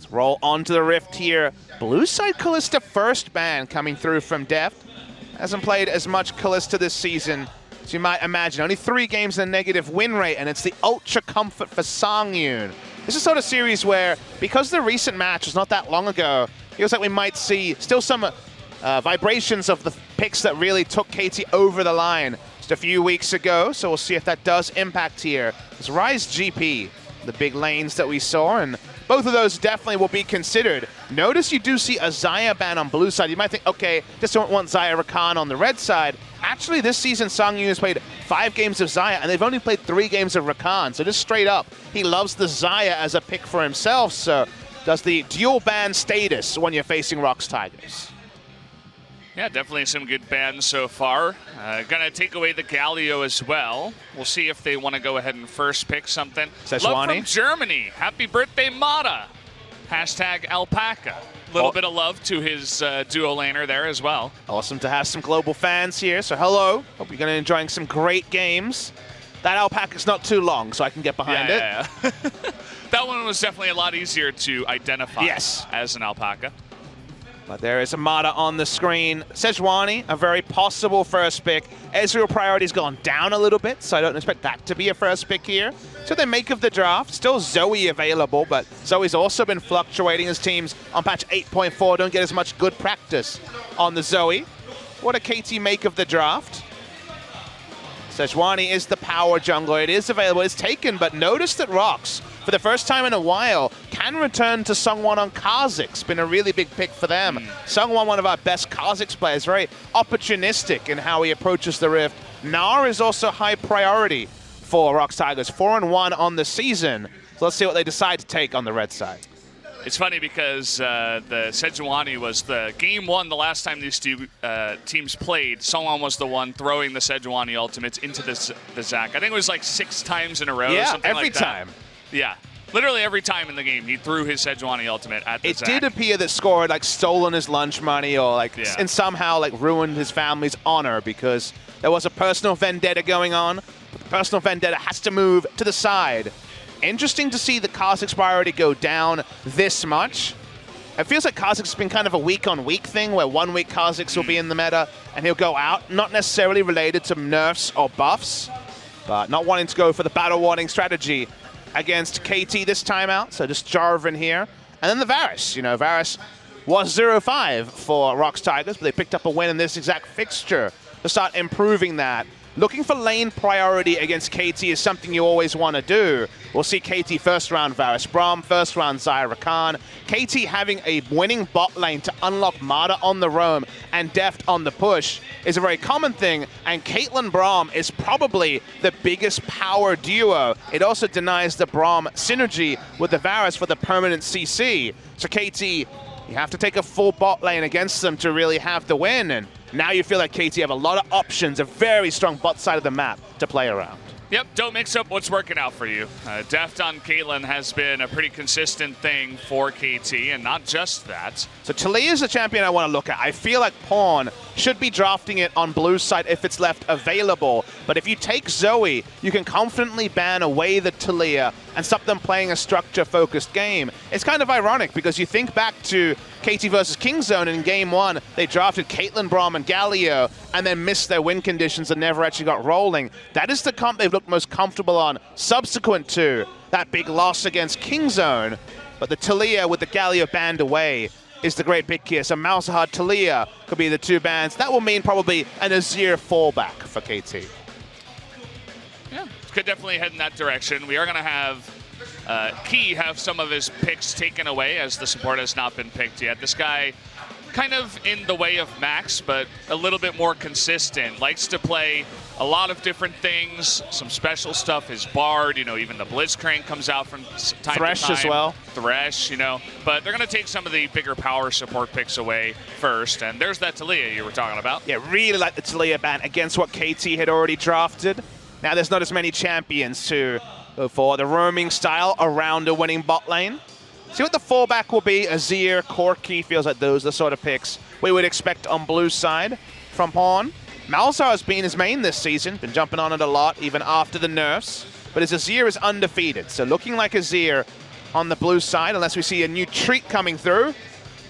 Let's roll onto the Rift here. Blue side Kalista first ban coming through from Deft. Hasn't played as much Kalista this season as you might imagine. Only 3 games and a negative win rate, and it's the ultra comfort for Songyun. This is sort of series where, because the recent match was not that long ago, feels like we might see still some vibrations of the picks that really took KT over the line just a few weeks ago. So we'll see if that does impact here. It's Rise GP, the big lanes that we saw, and both of those definitely will be considered. Notice you do see a Xayah ban on blue side. You might think, okay, just don't want Xayah Rakan on the red side. Actually, this season, Songyun has played 5 games of Xayah, and they've only played 3 games of Rakan. So just straight up, he loves the Xayah as a pick for himself. So does the dual ban status when you're facing ROX Tigers. Yeah, definitely some good bans so far. Gonna take away the Galio as well. We'll see if they want to go ahead and first pick something. Love from Germany. Happy birthday, Mata. Hashtag Alpaca. Little bit of love to his duo laner there as well. Awesome to have some global fans here. So hello. Hope you're gonna enjoying some great games. That Alpaca's not too long, so I can get behind it. Yeah. That one was definitely a lot easier to identify as an Alpaca. But there is a Mata on the screen. Sejuani, a very possible first pick. Ezreal priority's gone down a little bit, so I don't expect that to be a first pick here. So they make of the draft. Still Zoe available, but Zoe's also been fluctuating as teams on patch 8.4 don't get as much good practice on the Zoe. What a KT make of the draft. Sejuani is the power jungler. It is available. It's taken, but notice that ROX, for the first time in a while, can return to Sungwon on Kha'Zix. It's been a really big pick for them. Sungwon, one of our best Kha'Zix players, very opportunistic in how he approaches the Rift. Gnar is also high priority for ROX Tigers, 4-1 on the season. So let's see what they decide to take on the red side. It's funny because the Sejuani was the game 1 the last time these two teams played. Sungwon was the one throwing the Sejuani ultimates into the Zac. I think it was like 6 times in a row. Yeah, something every like that. time. Yeah, literally every time in the game he threw his Sejuani ultimate at the Zac. It did appear that Score had like stolen his lunch money or like and somehow like ruined his family's honor because there was a personal vendetta going on. But the personal vendetta has to move to the side. Interesting to see the Kha'Zix priority go down this much. It feels like Kha'Zix has been kind of a week-on-week thing where 1 week Kha'Zix will be in the meta and he'll go out, not necessarily related to nerfs or buffs, but not wanting to go for the battle warning strategy against KT this time out, so just Jarvan here. And then the Varus. You know, Varus was 0-5 for ROX Tigers, but they picked up a win in this exact fixture to start improving that. Looking for lane priority against KT is something you always want to do. We'll see KT first round Varus Braum, first round Xayah Rakan. KT having a winning bot lane to unlock Mata on the roam and Deft on the push is a very common thing, and Caitlyn Braum is probably the biggest power duo. It also denies the Braum synergy with the Varus for the permanent CC. So KT, you have to take a full bot lane against them to really have the win, and now you feel like KT have a lot of options, a very strong bot side of the map to play around. Yep, don't mix up what's working out for you. Deft on Caitlyn has been a pretty consistent thing for KT, and not just that. So Taliyah is the champion I want to look at. I feel like Pawn should be drafting it on blue side if it's left available. But if you take Zoe, you can confidently ban away the Taliyah and stop them playing a structure-focused game. It's kind of ironic because you think back to KT versus Kingzone in game 1, they drafted Caitlyn, Braum, and Galio and then missed their win conditions and never actually got rolling. That is the comp they've looked most comfortable on subsequent to that big loss against Kingzone. But the Taliyah with the Galio banned away is the great pick here. So Malzahar, Taliyah could be the 2 bans. That will mean probably an Azir fallback for KT. Yeah, could definitely head in that direction. We are going to have Key have some of his picks taken away as the support has not been picked yet. This guy kind of in the way of Max, but a little bit more consistent. Likes to play a lot of different things, some special stuff. His Bard, you know, even the Blitzcrank comes out from time to time. Thresh as well. Thresh, you know. But they're going to take some of the bigger power support picks away first. And there's that Taliyah you were talking about. Yeah, really like the Taliyah ban against what KT had already drafted. Now there's not as many champions to go for the roaming style around a winning bot lane. See what the fallback will be. Azir, Corki, feels like those are the sort of picks we would expect on blue side from Pawn. Malzahar has been his main this season, been jumping on it a lot, even after the nerfs. But his Azir is undefeated, so looking like Azir on the blue side, unless we see a new treat coming through.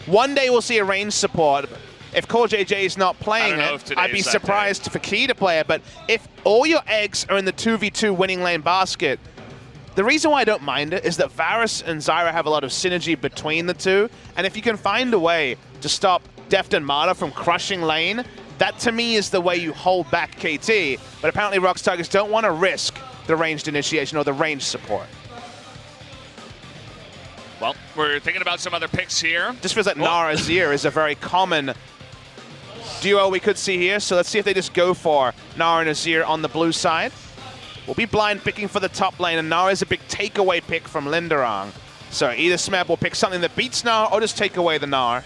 One day we'll see a range support. If Core JJ is not playing it, I'd be surprised for Key to play it. But if all your eggs are in the 2v2 winning lane basket, the reason why I don't mind it is that Varus and Zyra have a lot of synergy between the two. And if you can find a way to stop Deft and Mata from crushing lane, that to me is the way you hold back KT. But apparently ROX Tigers don't want to risk the ranged initiation or the ranged support. Well, we're thinking about some other picks here. Just feels like Nara Azir is a very common duo we could see here. So let's see if they just go for Nara and Azir on the blue side. We'll be blind picking for the top lane, and Nara is a big takeaway pick from Linderong. So either Smeb will pick something that beats Nara or just take away the Nara.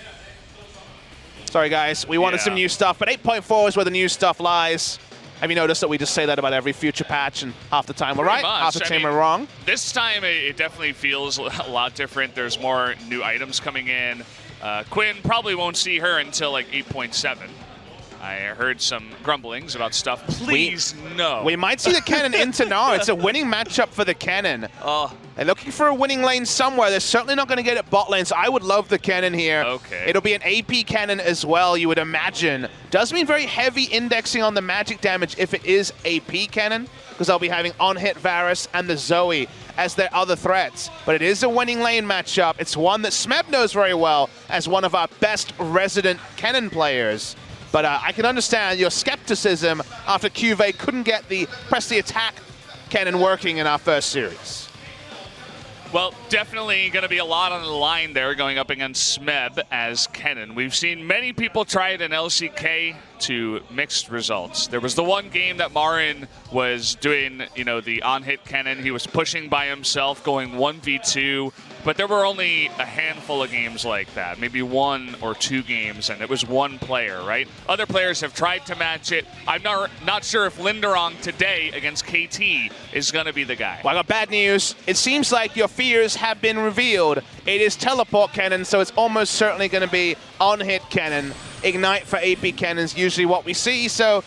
Sorry guys, we wanted some new stuff, but 8.4 is where the new stuff lies. Have you noticed that we just say that about every future patch, and half the time we're right, half the time we're wrong? This time it definitely feels a lot different. There's more new items coming in. Quinn probably won't see her until like 8.7. I heard some grumblings about stuff. Please, no. We might see the Kennen into Nara. It's a winning matchup for the Kennen. They're looking for a winning lane somewhere. They're certainly not going to get it bot lane, so I would love the Kennen here. Okay. It'll be an AP Kennen as well, you would imagine. Does mean very heavy indexing on the magic damage if it is AP Kennen, because they'll be having on-hit Varus and the Zoe as their other threats. But it is a winning lane matchup. It's one that Smeb knows very well as one of our best resident Kennen players. But I can understand your skepticism after QV couldn't get the press the attack Kennen working in our first series. Well, definitely going to be a lot on the line there going up against Smeb as Kennen. We've seen many people try it in LCK to mixed results. There was the one game that Marin was doing, you know, the on-hit Kennen. He was pushing by himself, going 1v2, but there were only a handful of games like that, maybe 1 or 2 games, and it was one player, right? Other players have tried to match it. I'm not sure if Linderong today against KT is going to be the guy. Well, I got bad news. It seems like your fears have been revealed. It is teleport Kennen, so it's almost certainly going to be on-hit Kennen. Ignite for AP Kennen's usually what we see, so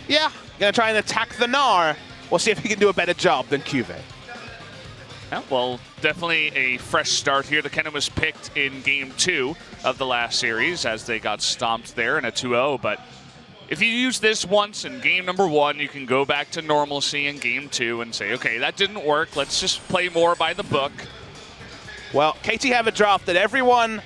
yeah, going to try and attack the Gnar. We'll see if he can do a better job than QV. Yeah, well, definitely a fresh start here. The Kennen was picked in Game 2 of the last series as they got stomped there in a 2-0, but if you use this once in Game number 1, you can go back to normalcy in Game 2 and say, okay, that didn't work, let's just play more by the book. Well, KT have a draft that everyone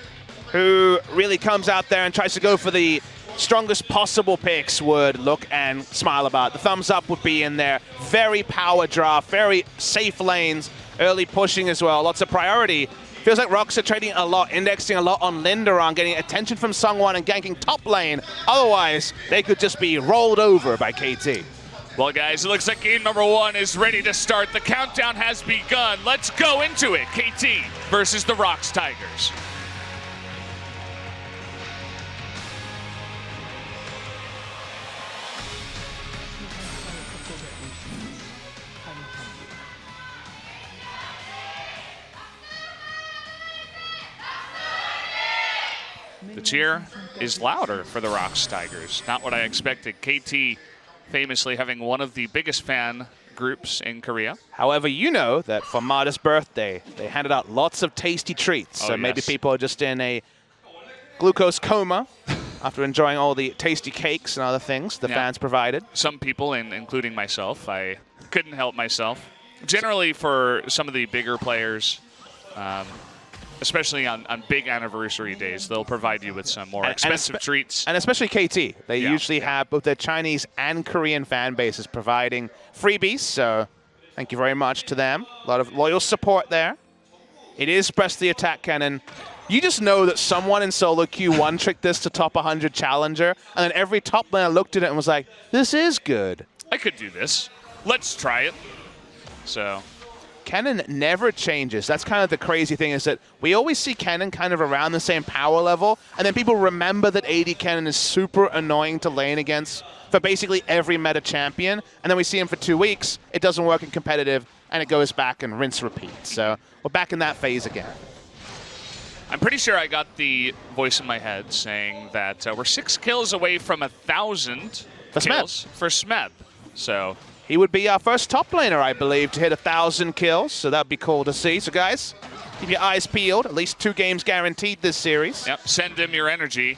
who really comes out there and tries to go for the strongest possible picks would look and smile about. The thumbs up would be in there. Very power draft, very safe lanes, early pushing as well, lots of priority. Feels like ROX are trading a lot, indexing a lot on Linderong, getting attention from Sungwon and ganking top lane. Otherwise, they could just be rolled over by KT. Well, guys, it looks like game number 1 is ready to start. The countdown has begun. Let's go into it. KT versus the ROX Tigers. The cheer is louder for the ROX Tigers. Not what I expected. KT famously having one of the biggest fan groups in Korea. However, you know that for Mata's birthday, they handed out lots of tasty treats. So maybe people are just in a glucose coma after enjoying all the tasty cakes and other things the fans provided. Some people, including myself, I couldn't help myself. Generally, for some of the bigger players, especially on big anniversary days, they'll provide you with some more expensive treats. And especially KT. They usually have both their Chinese and Korean fan bases providing freebies, so thank you very much to them. A lot of loyal support there. It is press the attack Kennen. You just know that someone in solo Q1 tricked this to top 100 challenger, and then every top laner looked at it and was like, this is good. I could do this. Let's try it. So Kennen never changes. That's kind of the crazy thing, is that we always see Kennen kind of around the same power level, and then people remember that AD Kennen is super annoying to lane against for basically every meta champion, and then we see him for 2 weeks, it doesn't work in competitive, and it goes back and rinse repeat. So we're back in that phase again. I'm pretty sure I got the voice in my head saying that we're 6 kills away from 1,000 kills for Smeb. So he would be our first top laner, I believe, to hit 1,000 kills, so that'd be cool to see. So guys, Keep your eyes peeled. At least 2 games guaranteed this series. Yep, send him your energy.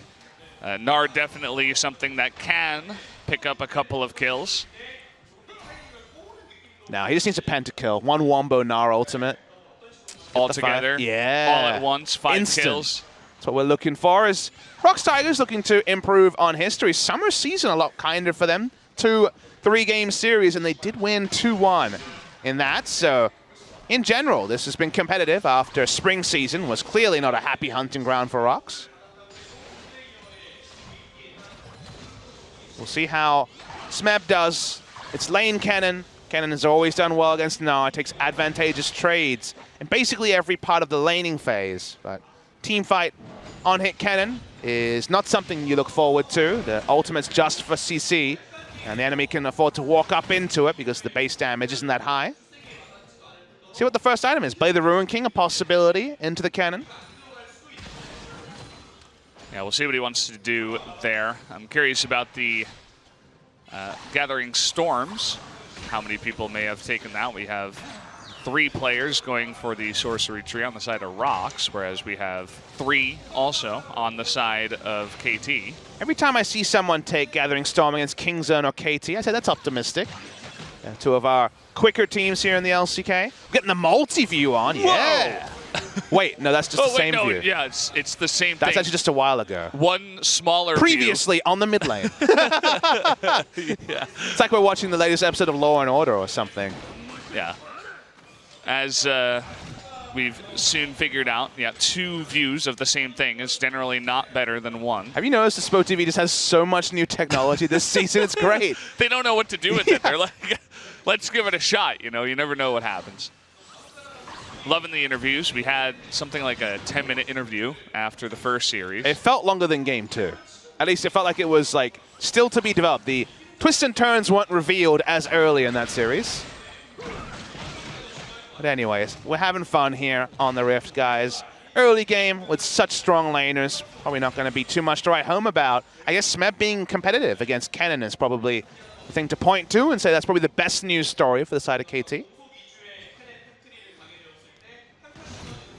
Nard definitely something that can pick up a couple of kills. Now he just needs a pentakill. 1 wombo Gnar ultimate. All together. Yeah. All at once. 5 Instant. kills. That's what we're looking for. Is ROX Tigers looking to improve on history. Summer season a lot kinder for them. 2 3-game series, and they did win 2-1 in that. So in general, this has been competitive after spring season was clearly not a happy hunting ground for ROX. We'll see how Smeb does. It's lane Kennen. Kennen has always done well against Gnar, takes advantageous trades in basically every part of the laning phase. But team fight on hit Kennen is not something you look forward to. The ultimate's just for CC, and the enemy can afford to walk up into it because the base damage isn't that high. See what the first item is. Play the Ruin King, a possibility into the Kennen. Yeah, we'll see what he wants to do there. I'm curious about the Gathering Storms. How many people may have taken that? We have 3 players going for the Sorcery Tree on the side of ROX, whereas we have 3 also on the side of KT. Every time I see someone take Gathering Storm against Kingzone or KT, I say that's optimistic. 2 of our quicker teams here in the LCK. Getting the multi-view on, yeah. Wait, no, that's just the same view. Yeah, it's the same thing. That's actually just a while ago. One smaller Previously view. on the mid lane. Yeah. It's like we're watching the latest episode of Law and Order or something. Yeah. As we've soon figured out, yeah, 2 views of the same thing is generally not better than 1. Have you noticed the Spo TV just has so much new technology this season? It's great. They don't know what to do with it. They're like, let's give it a shot. You know, you never know what happens. Loving the interviews. We had something like a 10-minute interview after the first series. It felt longer than game 2. At least it felt like it was like still to be developed. The twists and turns weren't revealed as early in that series. But anyways, we're having fun here on the Rift, guys. Early game with such strong laners. Probably not going to be too much to write home about. I guess Smeb being competitive against Kennen is probably the thing to point to and say that's probably the best news story for the side of KT.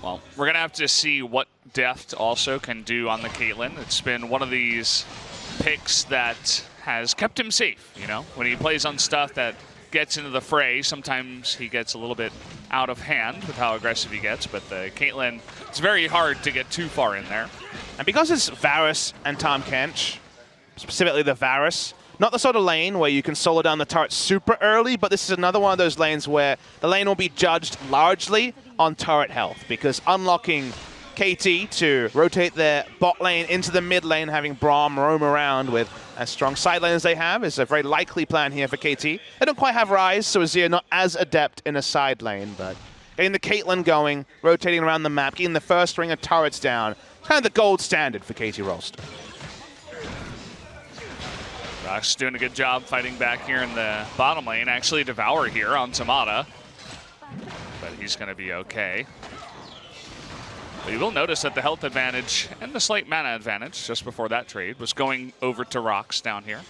Well, we're going to have to see what Deft also can do on the Caitlyn. It's been one of these picks that has kept him safe, you know? When he plays on stuff that gets into the fray, sometimes he gets a little bit out of hand with how aggressive he gets, but the Caitlyn, it's very hard to get too far in there. And because it's Varus and Tahm Kench, specifically the Varus, not the sort of lane where you can solo down the turret super early, but this is another one of those lanes where the lane will be judged largely on turret health, because unlocking KT to rotate their bot lane into the mid lane, having Braum roam around with as strong side lane as they have, is a very likely plan here for KT. They don't quite have Ryze, so Azir not as adept in a side lane, but getting the Caitlyn going, rotating around the map, getting the first ring of turrets down, kind of the gold standard for KT Rolster. ROX doing a good job fighting back here in the bottom lane. Actually, Devour here on Tamada, but he's going to be okay. But you will notice that the health advantage and the slight mana advantage just before that trade was going over to ROX down here.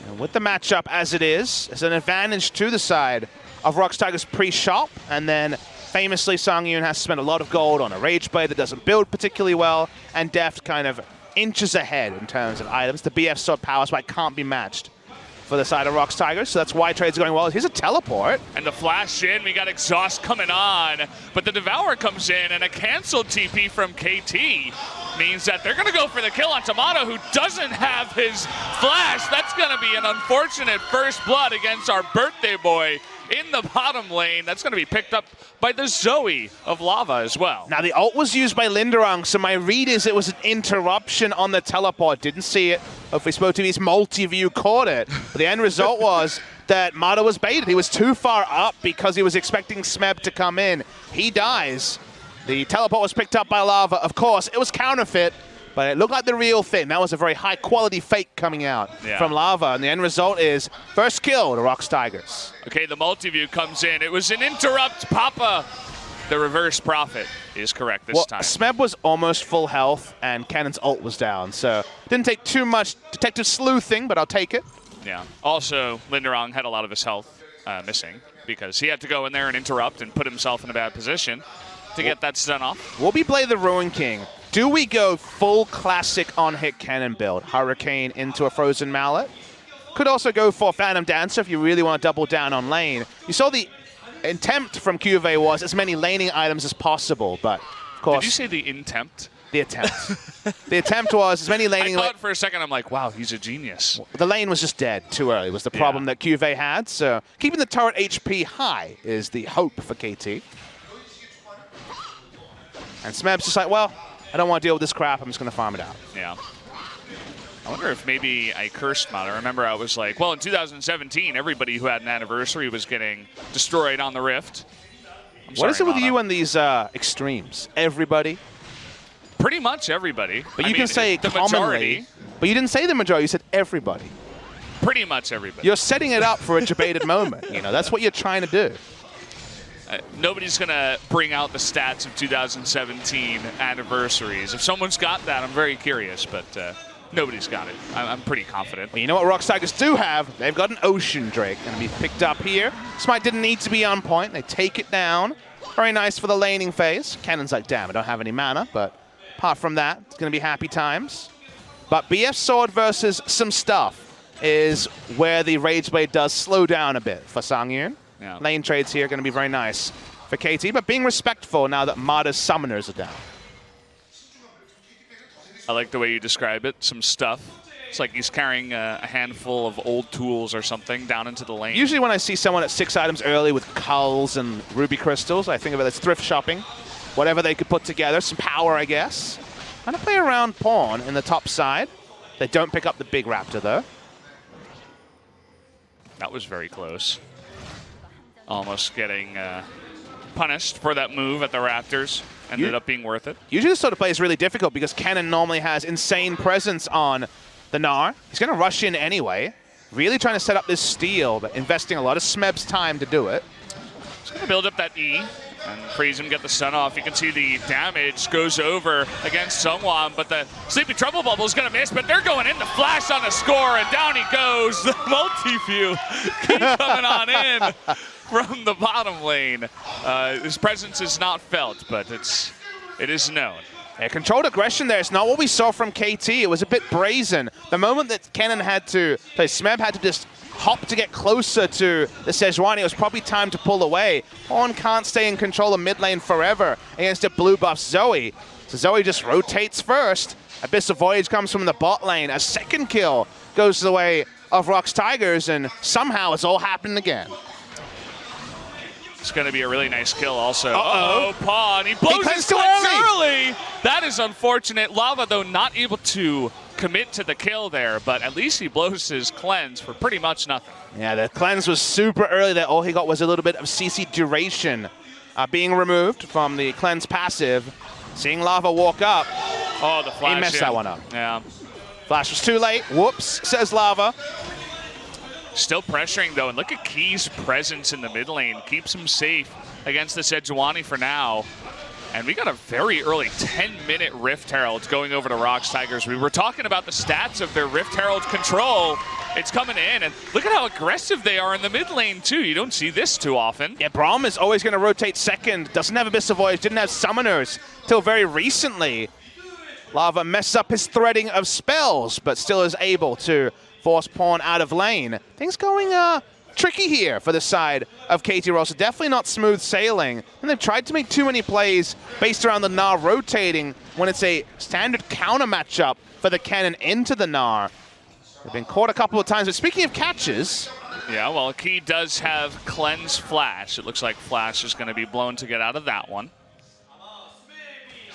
And with the matchup as it is, it's an advantage to the side of ROX Tigers pre-shop, and then famously Songyun has spent a lot of gold on a Rage Blade that doesn't build particularly well, and Deft kind of inches ahead in terms of items. The BF Sword Power Spike can't be matched for the side of ROX Tigers, so that's why trade's going well. Here's a teleport. And the flash in, we got Exhaust coming on, but the Devour comes in, and a canceled TP from KT means that they're gonna go for the kill on Tomato, who doesn't have his flash. That's gonna be an unfortunate first blood against our birthday boy in the bottom lane. That's gonna be picked up by the Zoe of Lava as well. Now the ult was used by Linderung, so my read is it was an interruption on the teleport. Didn't see it. Hopefully Spo TV's multi-view caught it. But the end result was that Mata was baited. He was too far up because he was expecting Smeb to come in. He dies. The teleport was picked up by Lava. Of course, it was counterfeit, but it looked like the real thing. That was a very high-quality fake coming out from Lava, and the end result is first kill to ROX Tigers. Okay, the multi-view comes in. It was an interrupt, Papa. The reverse prophet is correct this time. Smeb was almost full health, and Cannon's ult was down, so didn't take too much detective sleuthing, but I'll take it. Yeah. Also, Linderung had a lot of his health missing. because he had to go in there and interrupt and put himself in a bad position to get that stun off. Will we play the Ruin King? Do we go full classic on-hit cannon build? Hurricane into a Frozen Mallet? Could also go for Phantom Dancer if you really want to double down on lane. You saw the attempt from QV was as many laning items as possible, but of course... Did you say the intent? The attempt. The attempt was as many laning... I thought for a second, I'm like, wow, he's a genius. The lane was just dead too early, was the problem that QV had. So keeping the turret HP high is the hope for KT. And Smeb's just like, well, I don't want to deal with this crap. I'm just going to farm it out. Yeah. I wonder if maybe I cursed him out. I remember I was like, well, in 2017, everybody who had an anniversary was getting destroyed on the Rift. What is it with you and these extremes? Everybody? Pretty much everybody. But you can say the commonly. Majority. But you didn't say the majority. You said everybody. Pretty much everybody. You're setting it up for a debated moment. You know, that's what you're trying to do. Nobody's going to bring out the stats of 2017 anniversaries. If someone's got that, I'm very curious, but nobody's got it. I'm pretty confident. Well, you know what ROX Tigers do have? They've got an Ocean Drake going to be picked up here. Smite didn't need to be on point. They take it down. Very nice for the laning phase. Cannon's like, damn, I don't have any mana, but apart from that, it's going to be happy times. But BF Sword versus some stuff is where the Rage Blade does slow down a bit for Sangyun. Yeah. Lane trades here going to be very nice for KT, but being respectful now that Mada's summoners are down. I like the way you describe it, some stuff. It's like he's carrying a handful of old tools or something down into the lane. Usually when I see someone at 6 items early with culls and ruby crystals, I think of it as thrift shopping. Whatever they could put together, some power, I guess. And I play around pawn in the top side. They don't pick up the big raptor, though. That was very close. Almost getting punished for that move at the Raptors. Ended up being worth it. Usually this sort of play is really difficult because Cannon normally has insane presence on the Gnar. He's going to rush in anyway. Really trying to set up this steal, but investing a lot of Smeb's time to do it. He's going to build up that E and freeze him, get the stun off. You can see the damage goes over against Sungwon, but the Sleepy Trouble Bubble is going to miss, but they're going in the flash on the score, and down he goes. The multi-view keep coming on in from the bottom lane. His presence is not felt, but it is known. Yeah, controlled aggression there. It's not what we saw from KT. It was a bit brazen. The moment that Kennen had to, Smeb had to just hop to get closer to the Sejuani, it was probably time to pull away. Horn can't stay in control of mid lane forever against a blue buff Zoe. So Zoe just rotates first. Abyss of Voyage comes from the bot lane. A second kill goes the way of ROX Tigers, and somehow it's all happened again. It's going to be a really nice kill also. Uh-oh, Pawn. He blows his too cleanse early. That is unfortunate. Lava, though, not able to commit to the kill there, but at least he blows his cleanse for pretty much nothing. Yeah, the cleanse was super early there. All he got was a little bit of CC duration being removed from the cleanse passive. Seeing Lava walk up. Oh, the flash. He messed that one up. Yeah. Flash was too late. Whoops, says Lava. Still pressuring, though, and look at Key's presence in the mid lane. Keeps him safe against the Sejuani for now. And we got a very early 10-minute Rift Herald going over to ROX Tigers. We were talking about the stats of their Rift Herald control. It's coming in, and look at how aggressive they are in the mid lane, too. You don't see this too often. Yeah, Braum is always going to rotate second. Doesn't have Abyss of Voyage, didn't have Summoners till very recently. Lava messed up his threading of spells, but still is able to force Pawn out of lane. Things going tricky here for the side of KT Rolster. Definitely not smooth sailing. And they've tried to make too many plays based around the Gnar rotating when it's a standard counter matchup for the cannon into the Gnar. They've been caught a couple of times. But speaking of catches... Yeah, well, Key does have Cleanse Flash. It looks like Flash is going to be blown to get out of that one.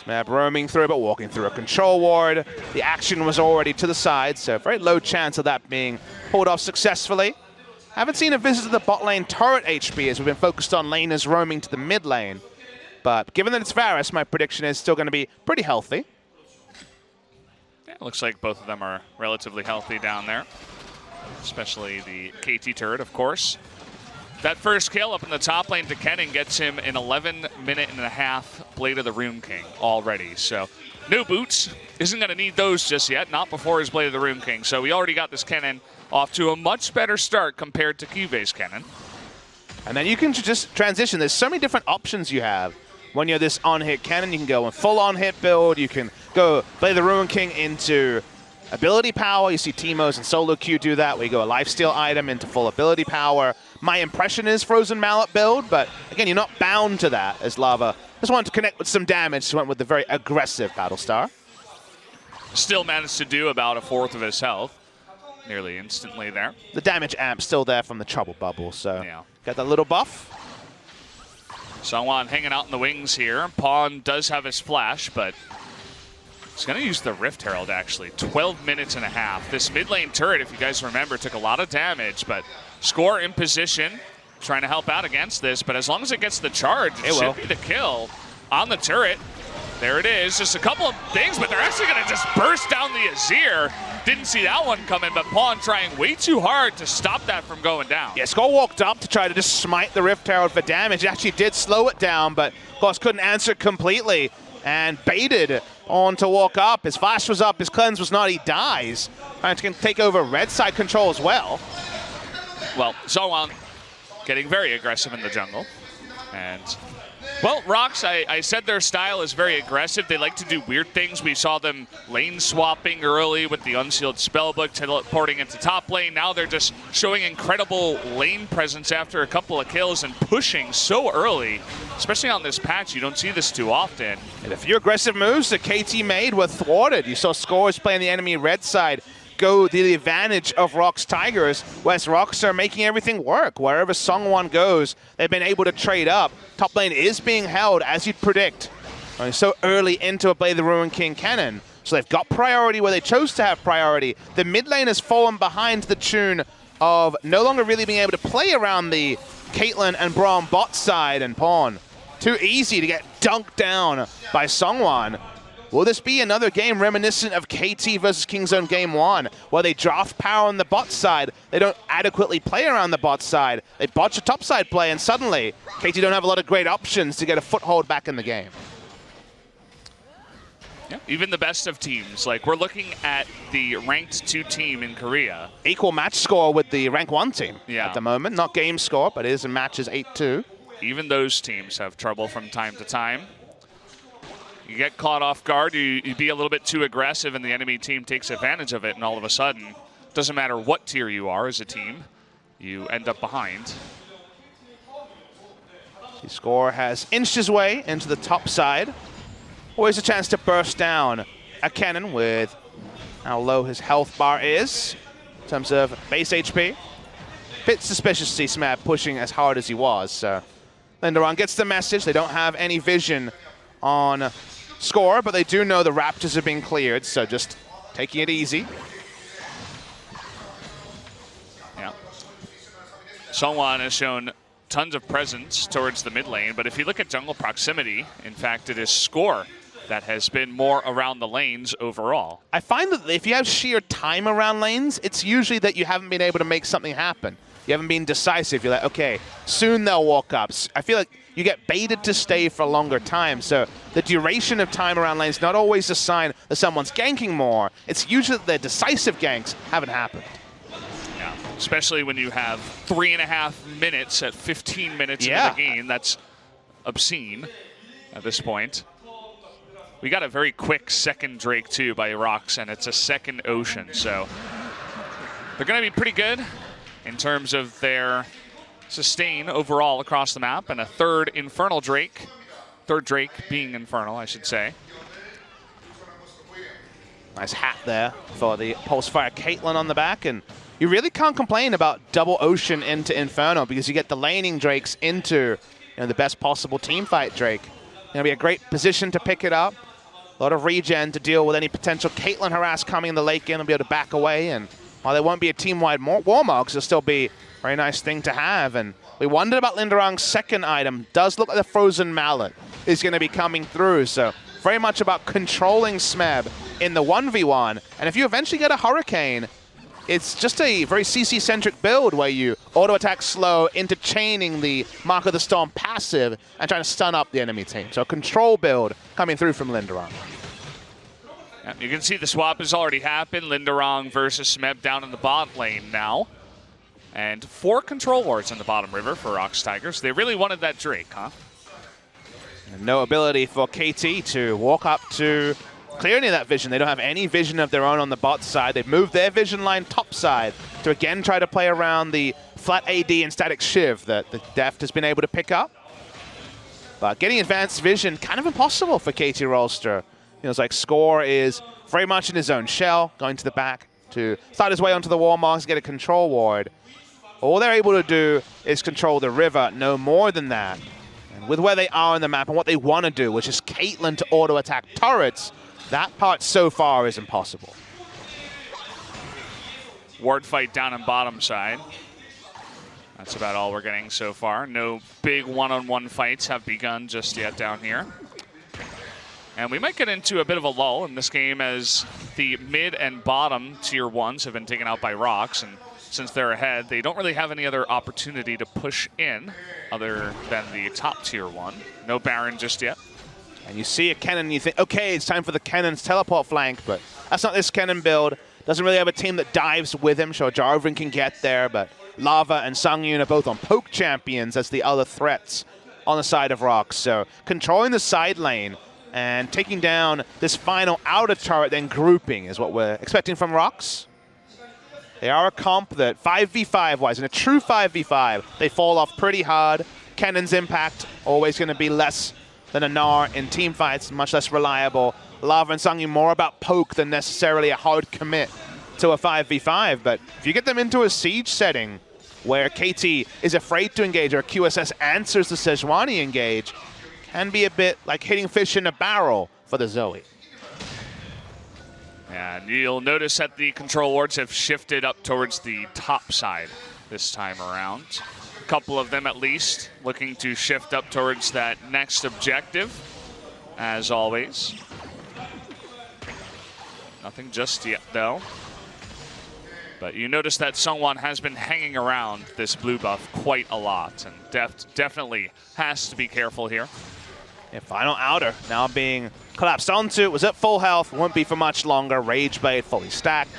Smeb roaming through, but walking through a control ward. The action was already to the side, so very low chance of that being pulled off successfully. Haven't seen a visit to the bot lane turret HP as we've been focused on laners roaming to the mid lane. But given that it's Varus, my prediction is still going to be pretty healthy. Yeah, it looks like both of them are relatively healthy down there, especially the KT turret, of course. That first kill up in the top lane to Kennen gets him an 11.5-minute Blade of the Rune King already. So no boots. Isn't going to need those just yet. Not before his Blade of the Rune King. So we already got this Kennen off to a much better start compared to Cube's Kennen. And then you can just transition. There's so many different options you have. When you're this on-hit cannon, you can go in full on-hit build. You can go play the Ruin King into ability power. You see Teemos and Solo Q do that, where you go a lifesteal item into full ability power. My impression is Frozen Mallet build, but again, you're not bound to that as Lava just wanted to connect with some damage, so went with the very aggressive Battlestar. Still managed to do about a fourth of his health, nearly instantly there. The damage amp still there from the Trouble Bubble, so yeah. Got that little buff. Songwon hanging out in the wings here. Pawn does have his flash, but he's going to use the Rift Herald, actually. 12 minutes and a half. This mid lane turret, if you guys remember, took a lot of damage, but Score in position, trying to help out against this, but as long as it gets the charge, it should be the kill on the turret. There it is. Just a couple of things, but they're actually going to just burst down the Azir. Didn't see that one coming, but Pawn trying way too hard to stop that from going down. Yeah, Skull walked up to try to just smite the Rift Herald for damage. It actually did slow it down, but of course couldn't answer completely and baited on to walk up. His flash was up, his cleanse was not, he dies. And can take over red side control as well. Well, Songwon getting very aggressive in the jungle. And well, ROX, I said their style is very aggressive. They like to do weird things. We saw them lane swapping early with the Unsealed Spellbook, teleporting into top lane. Now they're just showing incredible lane presence after a couple of kills and pushing so early, especially on this patch. You don't see this too often. And a few aggressive moves that KT made were thwarted. You saw Scores playing the enemy red side go the advantage of ROX Tigers, whereas ROX are making everything work. Wherever Songwon goes, they've been able to trade up. Top lane is being held, as you'd predict, so early into a Blade the Ruin King cannon. So they've got priority where they chose to have priority. The mid lane has fallen behind the tune of no longer really being able to play around the Caitlyn and Braum bot side and Pawn. Too easy to get dunked down by Songwon. Will this be another game reminiscent of KT versus Kingzone Game 1, where they draft power on the bot side, they don't adequately play around the bot side, they botch a top side play, and suddenly KT don't have a lot of great options to get a foothold back in the game? Yeah, even the best of teams, like we're looking at the ranked 2 team in Korea. Equal match score with the rank 1 team at the moment. Not game score, but it is in matches 8-2. Even those teams have trouble from time to time. You get caught off guard, you be a little bit too aggressive, and the enemy team takes advantage of it, and all of a sudden, doesn't matter what tier you are as a team, you end up behind. The Score has inched his way into the top side. Always a chance to burst down a cannon with how low his health bar is in terms of base HP. Bit suspicious to see Smab pushing as hard as he was. So Linderon gets the message. They don't have any vision on Score, but they do know the Raptors have been cleared, so just taking it easy. Yeah. Songwon has shown tons of presence towards the mid lane, but if you look at jungle proximity, in fact, it is Score that has been more around the lanes overall. I find that if you have sheer time around lanes, it's usually that you haven't been able to make something happen. You haven't been decisive. You're like, okay, soon they'll walk up. I feel like you get baited to stay for a longer time. So the duration of time around lanes is not always a sign that someone's ganking more. It's usually that their decisive ganks haven't happened. Yeah, especially when you have 3.5 minutes at 15 minutes into the game. That's obscene at this point. We got a very quick second Drake, too, by ROX, and it's a second Ocean. So they're going to be pretty good in terms of their sustain overall across the map, and a third Infernal Drake. Third Drake being Infernal, I should say. Nice hat there for the Pulsefire Caitlyn on the back, and you really can't complain about double Ocean into Infernal because you get the laning Drakes into the best possible teamfight Drake. Gonna be a great position to pick it up. A lot of regen to deal with any potential Caitlyn harass coming in the late game and be able to back away. And while there won't be a team-wide Warmogs, it'll still be a very nice thing to have. And we wondered about Linderong's second item. Does look like the Frozen Mallet is going to be coming through. So very much about controlling Smeb in the 1v1. And if you eventually get a Hurricane, it's just a very CC-centric build where you auto-attack slow into chaining the Mark of the Storm passive and trying to stun up the enemy team. So a control build coming through from Linderong. Yeah, you can see the swap has already happened. Linderong versus Smeb down in the bot lane now. And 4 control wards in the bottom river for ROX Tigers. They really wanted that Drake, huh? And no ability for KT to walk up to clear any of that vision. They don't have any vision of their own on the bot side. They've moved their vision line top side to again try to play around the flat AD and static Shiv that the Deft has been able to pick up. But getting advanced vision, kind of impossible for KT Rolster. You know, it's like Score is very much in his own shell, going to the back to start his way onto the wall marks, get a control ward. All they're able to do is control the river, no more than that. And with where they are on the map and what they want to do, which is Caitlyn to auto-attack turrets, that part so far is impossible. Ward fight down in bottom side. That's about all we're getting so far. No big one-on-one fights have begun just yet down here. And we might get into a bit of a lull in this game as the mid and bottom tier 1s have been taken out by ROX. And since they're ahead, they don't really have any other opportunity to push in other than the top tier 1. No Baron just yet. And you see a Kennen, you think, okay, it's time for the Kennen's teleport flank, but that's not this Kennen build. Doesn't really have a team that dives with him. Sure, Jarvan can get there, but Lava and Sungyun are both on poke champions as the other threats on the side of ROX. So controlling the side lane and taking down this final outer turret, then grouping is what we're expecting from ROX. They are a comp that 5v5-wise, in a true 5v5, they fall off pretty hard. Kennen's impact always going to be less than a Gnar in team fights, much less reliable. Lava and Sungyun more about poke than necessarily a hard commit to a 5v5. But if you get them into a siege setting where KT is afraid to engage or QSS answers the Sejuani engage, can be a bit like hitting fish in a barrel for the Zoe. And you'll notice that the control wards have shifted up towards the top side this time around. A couple of them at least looking to shift up towards that next objective, as always. Nothing just yet, though. But you notice that Sejuani has been hanging around this blue buff quite a lot, and definitely has to be careful here. Yeah, final outer now being collapsed onto. Was at full health, won't be for much longer. Rage Blade fully stacked.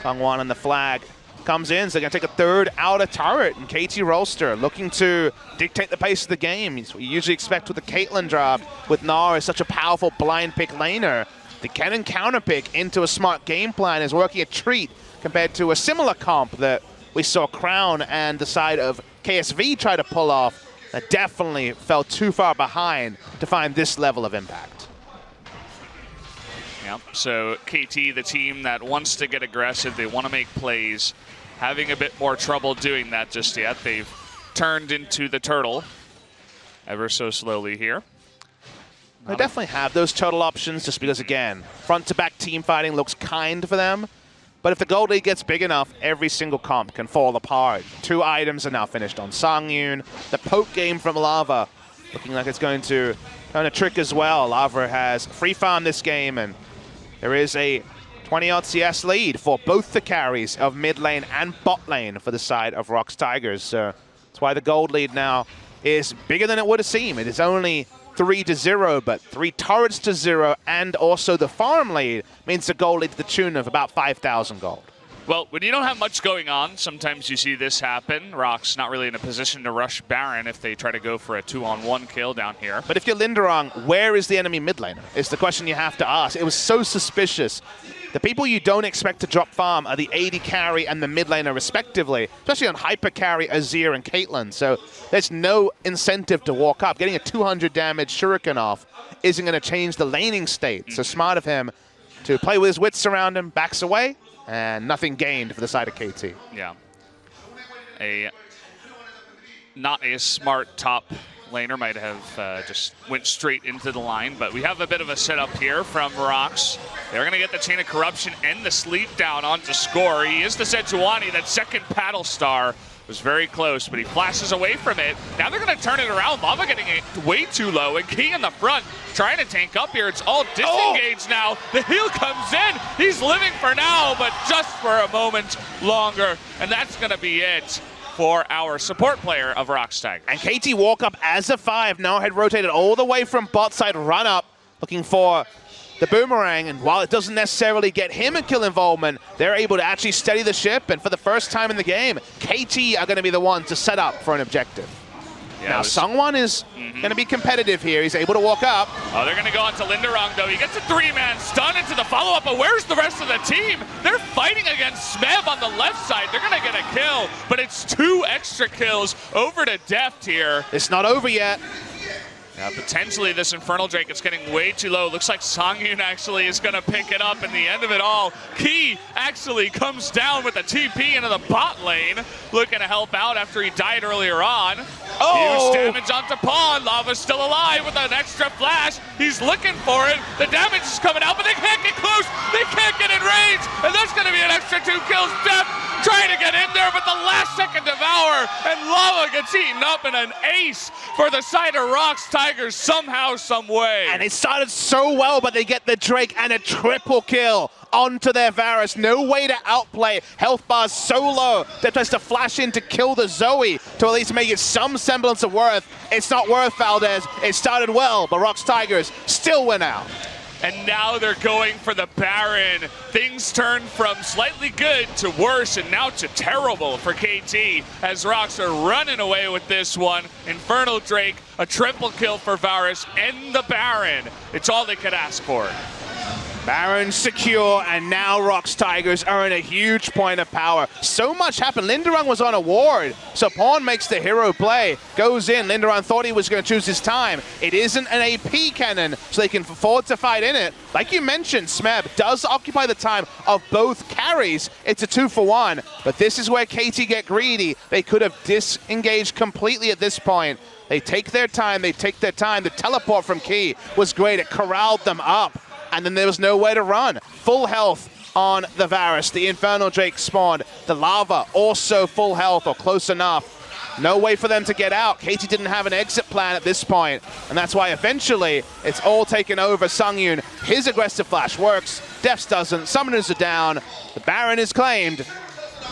Sejuani on the flag comes in, so they're going to take a third outer turret. And KT Rolster looking to dictate the pace of the game. It's what you usually expect with the Caitlyn draft, with Gnar as such a powerful blind pick laner. The Kennen counter pick into a smart game plan is working a treat compared to a similar comp that we saw Crown and the side of KSV try to pull off. That definitely fell too far behind to find this level of impact. Yep, so KT, the team that wants to get aggressive, they want to make plays, having a bit more trouble doing that just yet. They've turned into the turtle ever so slowly here. They definitely have those turtle options just because, again, front-to-back team fighting looks kind for them. But if the gold lead gets big enough, every single comp can fall apart. 2 items are now finished on Sungyun. The poke game from Lava looking like it's going to turn a trick as well. Lava has free farm this game, and there is a 20-odd CS lead for both the carries of mid lane and bot lane for the side of ROX Tigers. So that's why the gold lead now is bigger than it would have seemed. It is only 3-0, but 3 turrets to 0, and also the farm lead means the gold lead to the tune of about 5,000 gold. Well, when you don't have much going on, sometimes you see this happen. ROX not really in a position to rush Baron if they try to go for a 2-on-1 kill down here. But if you're Linderong, where is the enemy mid laner? Is the question you have to ask. It was so suspicious. The people you don't expect to drop farm are the AD carry and the mid laner respectively, especially on hyper carry Azir and Caitlyn. So there's no incentive to walk up. Getting a 200 damage shuriken off isn't going to change the laning state. So smart of him to play with his wits around him, backs away, and nothing gained for the side of KT. Yeah. Not a smart top laner might have just went straight into the line, but we have a bit of a setup here from ROX. They're going to get the Chain of Corruption and the Sleep down onto Score. He is the Sejuani. That second paddle star was very close, but he flashes away from it. Now they're going to turn it around. Lava getting it way too low, and Key in the front trying to tank up here. It's all disengaged now. The heal comes in. He's living for now, but just for a moment longer, and that's going to be it for our support player of ROX Tigers. And KT walk up as a 5. Now had rotated all the way from bot side, run up, looking for the boomerang, and while it doesn't necessarily get him a kill involvement, they're able to actually steady the ship, and for the first time in the game, KT are going to be the ones to set up for an objective. Yeah, now, Sungwon is going to be competitive here. He's able to walk up. Oh, they're going to go on to Linderong, though. He gets a 3-man stun into the follow-up, but where's the rest of the team? They're fighting against Smeb on the left side. They're going to get a kill, but it's 2 extra kills over to Deft here. It's not over yet. Yeah, potentially this Infernal Drake is getting way too low. Looks like Songyun actually is going to pick it up in the end of it all. Key actually comes down with a TP into the bot lane, looking to help out after he died earlier on. Oh! Huge damage onto Pawn. Lava's still alive with an extra flash. He's looking for it. The damage is coming out, but they can't get close. They can't get in range, and that's going to be an extra 2 kills. Deft trying to get in there, but the last second devour, and Lava gets eaten up in an ace for the side of ROX Tigers somehow, some way. And it started so well, but they get the Drake and a triple kill onto their Varus. No way to outplay. Health bar's so low that tries to flash in to kill the Zoe to at least make it some semblance of worth. It's not worth, Valdez. It started well, but ROX Tigers still win out. And now they're going for the Baron. Things turn from slightly good to worse and now to terrible for KT as ROX are running away with this one. Infernal Drake, a triple kill for Varus and the Baron. It's all they could ask for. Baron secure, and now ROX Tigers are in a huge point of power. So much happened. Linderung was on a ward, so Pawn makes the hero play. Goes in. Linderung thought he was going to choose his time. It isn't an AP cannon, so they can afford to fight in it. Like you mentioned, Smeb does occupy the time of both carries. It's a 2-for-1, but this is where KT get greedy. They could have disengaged completely at this point. They take their time. They take their time. The teleport from Key was great. It corralled them up. And then there was nowhere to run. Full health on the Varus. The Infernal Drake spawned. The Lava also full health or close enough. No way for them to get out. KT didn't have an exit plan at this point, and that's why eventually it's all taken over. Songyun, his aggressive flash works. Defs doesn't. Summoners are down. The Baron is claimed.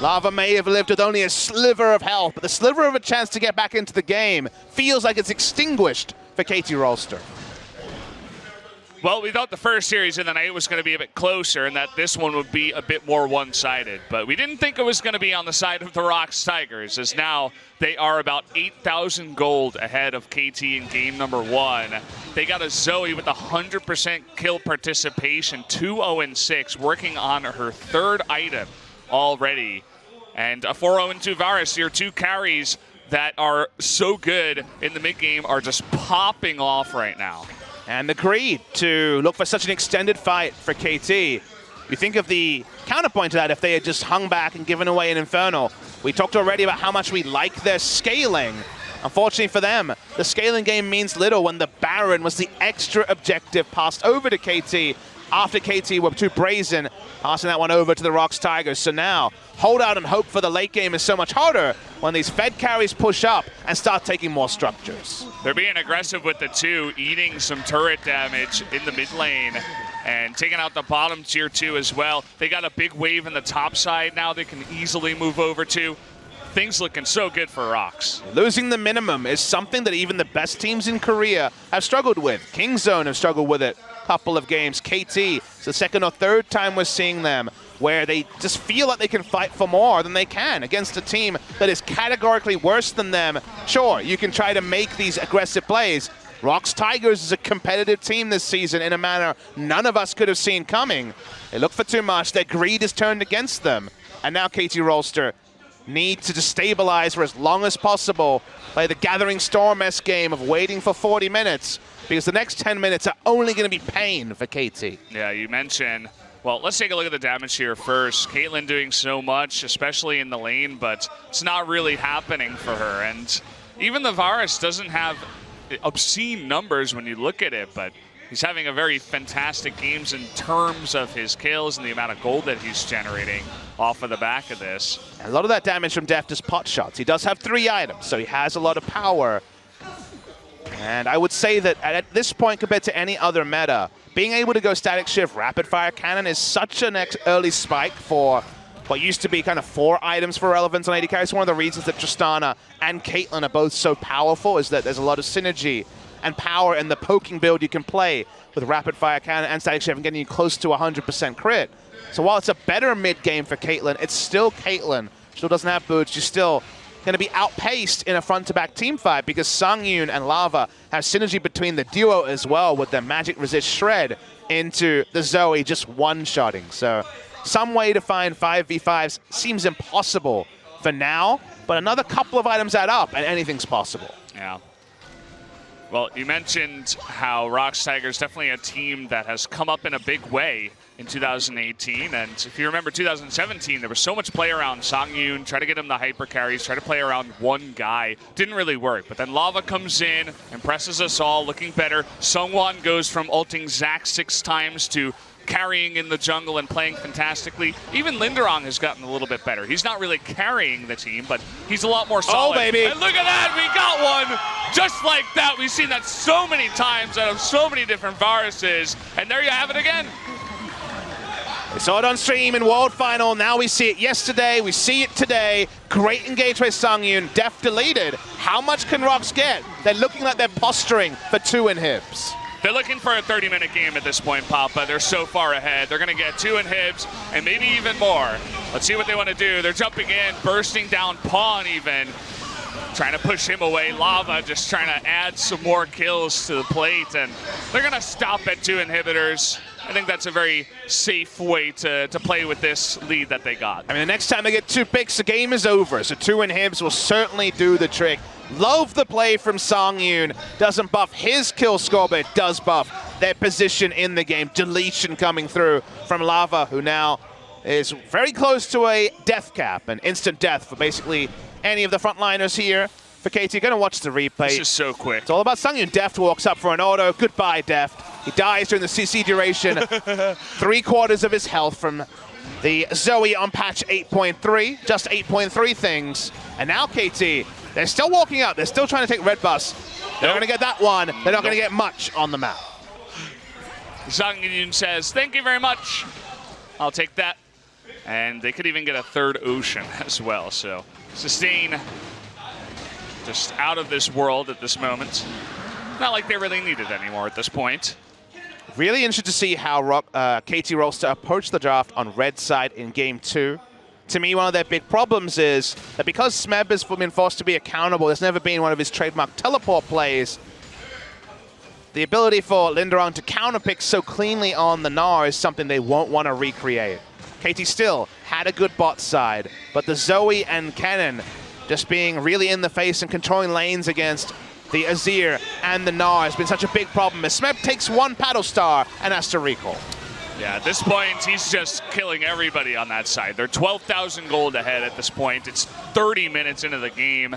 Lava may have lived with only a sliver of health, but the sliver of a chance to get back into the game feels like it's extinguished for KT Rolster. Well, we thought the first series of the night was going to be a bit closer and that this one would be a bit more one-sided. But we didn't think it was going to be on the side of the ROX Tigers, as now they are about 8,000 gold ahead of KT in game number 1. They got a Zoe with 100% kill participation, 2-0-6, working on her 3rd item already. And a 4-0-2 Varus, your 2 carries that are so good in the mid-game are just popping off right now. And the greed to look for such an extended fight for KT. You think of the counterpoint to that if they had just hung back and given away an Infernal. We talked already about how much we like their scaling. Unfortunately for them, the scaling game means little when the Baron was the extra objective passed over to KT after KT were too brazen, passing that one over to the ROX Tigers. So now, hold out and hope for the late game is so much harder when these Fed carries push up and start taking more structures. They're being aggressive with the 2, eating some turret damage in the mid lane and taking out the bottom tier 2 as well. They got a big wave in the top side now they can easily move over to. Things looking so good for ROX. Losing the minimum is something that even the best teams in Korea have struggled with. Kingzone have struggled with it a couple of games. KT, it's the 2nd or 3rd time we're seeing them where they just feel like they can fight for more than they can against a team that is categorically worse than them. Sure, you can try to make these aggressive plays. ROX Tigers is a competitive team this season in a manner none of us could have seen coming. They look for too much. Their greed is turned against them. And now KT Rolster need to destabilize for as long as possible, play the Gathering Storm-esque game of waiting for 40 minutes, because the next 10 minutes are only going to be pain for KT. Yeah, you mentioned, well, let's take a look at the damage here first. Caitlyn doing so much, especially in the lane, but it's not really happening for her. And even the Varus doesn't have obscene numbers when you look at it, but he's having a very fantastic games in terms of his kills and the amount of gold that he's generating off of the back of this. And a lot of that damage from Deft is pot shots. He does have 3 items, so he has a lot of power. And I would say that at this point, compared to any other meta, being able to go static shift rapid fire cannon is such an early spike for what used to be kind of 4 items for relevance on AD carries. One of the reasons that Tristana and Caitlyn are both so powerful is that there's a lot of synergy and power and the poking build you can play with rapid fire cannon and static shift and getting you close to 100% crit. So while it's a better mid game for Caitlyn, it's still Caitlyn. Still doesn't have boots. She's still going to be outpaced in a front-to-back team fight because Sungyun and Lava have synergy between the duo as well with their magic resist shred into the Zoe just one-shotting. So some way to find 5v5s seems impossible for now, but another couple of items add up and anything's possible. Yeah. Well, you mentioned how ROX Tigers definitely a team that has come up in a big way in 2018. And if you remember 2017, there was so much play around Songyun, try to get him the hyper carries, try to play around one guy. Didn't really work. But then Lava comes in, impresses us all, looking better. Sungwon goes from ulting Zac 6 times to carrying in the jungle and playing fantastically. Even Linderong has gotten a little bit better. He's not really carrying the team, but he's a lot more solid. Oh, baby. And look at that, we got one just like that. We've seen that so many times out of so many different viruses, and there you have it again. We saw it on stream in World Final. Now we see it yesterday. We see it today. Great engage by Sungyun. Def deleted. How much can ROX get? They're looking like they're posturing for 2 inhibs. They're looking for a 30-minute game at this point, Papa. They're so far ahead. They're going to get 2 inhibs and maybe even more. Let's see what they want to do. They're jumping in, bursting down Pawn even. Trying to push him away. Lava just trying to add some more kills to the plate. And they're going to stop at 2 inhibitors. I think that's a very safe way to play with this lead that they got. I mean, the next time they get 2 picks, the game is over. So 2 inhibs will certainly do the trick. Love the play from Songyun. Doesn't buff his kill score, but it does buff their position in the game. Deletion coming through from Lava, who now is very close to a death cap, an instant death for basically any of the frontliners here. For KT, you're going to watch the replay. This is so quick. It's all about Songyun. Deft walks up for an auto. Goodbye, Deft. He dies during the CC duration. 3/4 of his health from the Zoe on patch 8.3. Just 8.3 things. And now KT, they're still walking out. They're still trying to take red bus. They're not going to get that one. They're not going to get much on the map. Songyun says, thank you very much. I'll take that. And they could even get a 3rd ocean as well. So Sustain just out of this world at this moment. Not like they really need it anymore at this point. Really interested to see how KT Rolster approach the draft on red side in game 2. To me, one of their big problems is that because Smeb has been forced to be accountable, there's never been one of his trademark teleport plays. The ability for Linderong to counterpick so cleanly on the Gnar is something they won't want to recreate. KT still had a good bot side, but the Zoe and Kennen just being really in the face and controlling lanes against the Azir and the Gnar has been such a big problem as Smeb takes 1 paddle star and has to recall. Yeah, at this point, he's just killing everybody on that side. They're 12,000 gold ahead at this point. It's 30 minutes into the game.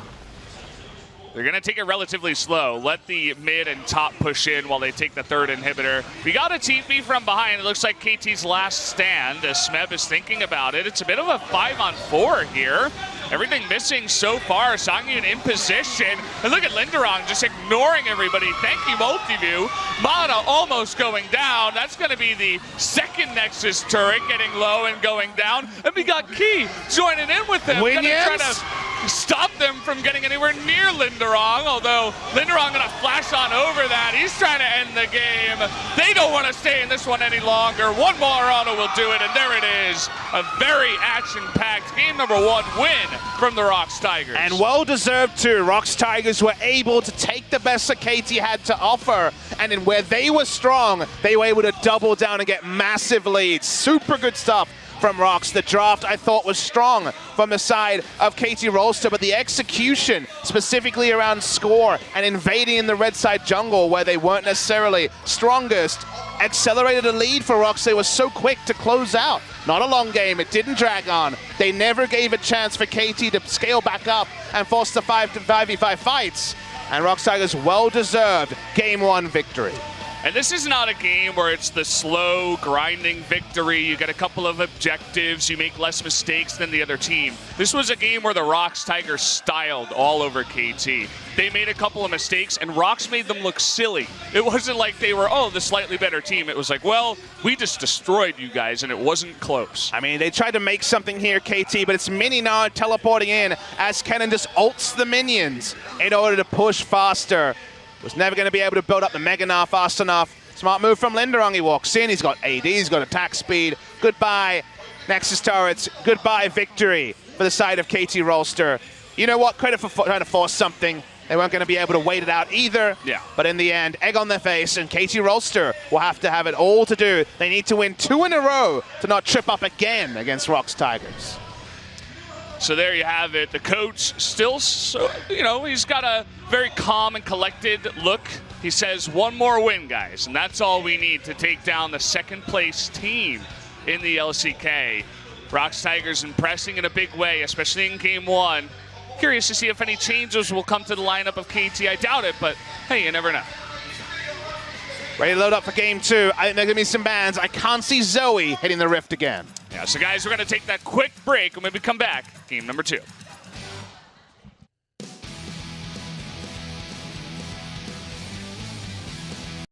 They're going to take it relatively slow. Let the mid and top push in while they take the 3rd inhibitor. We got a TP from behind. It looks like KT's last stand as Smeb is thinking about it. It's a bit of a 5-on-4 here. Everything missing so far. Songyun in position. And look at Linderong just ignoring everybody. Thank you, Multiview. Mana almost going down. That's going to be the 2nd Nexus turret getting low and going down. And we got Key joining in with them. Gonna try to stop them from getting anywhere near Linderong, although Linderong gonna flash on over that. He's trying to end the game. They don't want to stay in this one any longer. One more auto will do it, and there it is. A very action-packed game number 1 win from the ROX Tigers. And well-deserved too. ROX Tigers were able to take the best that KT had to offer, and in where they were strong, they were able to double down and get massive leads. Super good stuff from ROX. The draft, I thought, was strong from the side of KT Rolster, but the execution, specifically around score and invading in the red side jungle where they weren't necessarily strongest, accelerated a lead for ROX. They were so quick to close out. Not a long game. It didn't drag on. They never gave a chance for KT to scale back up and force the 5v5 fights. And ROX Tigers well-deserved Game 1 victory. And this is not a game where it's the slow, grinding victory. You get a couple of objectives, you make less mistakes than the other team. This was a game where the ROX Tigers styled all over KT. They made a couple of mistakes, and ROX made them look silly. It wasn't like they were, oh, the slightly better team. It was like, well, we just destroyed you guys, and it wasn't close. I mean, they tried to make something here, KT, but it's Mini Gnar teleporting in as Kennen just ults the minions in order to push faster. Was never going to be able to build up the Mega Gnar fast enough. Smart move from Linderong. He walks in. He's got AD. He's got attack speed. Goodbye, Nexus turrets. Goodbye, victory for the side of KT Rolster. You know what? Credit for trying to force something. They weren't going to be able to wait it out either. Yeah. But in the end, egg on their face, and KT Rolster will have to have it all to do. They need to win 2 in a row to not trip up again against ROX Tigers. So there you have it. The coach still, he's got a very calm and collected look. He says, 1 more win, guys, and that's all we need to take down the second-place team in the LCK. ROX Tigers impressing in a big way, especially in Game 1. Curious to see if any changes will come to the lineup of KT. I doubt it, but hey, you never know. Ready to load up for Game 2. I think there are going to be some bans. I can't see Zoe hitting the Rift again. Yeah, so guys, we're going to take that quick break, and when we come back, Game number 2.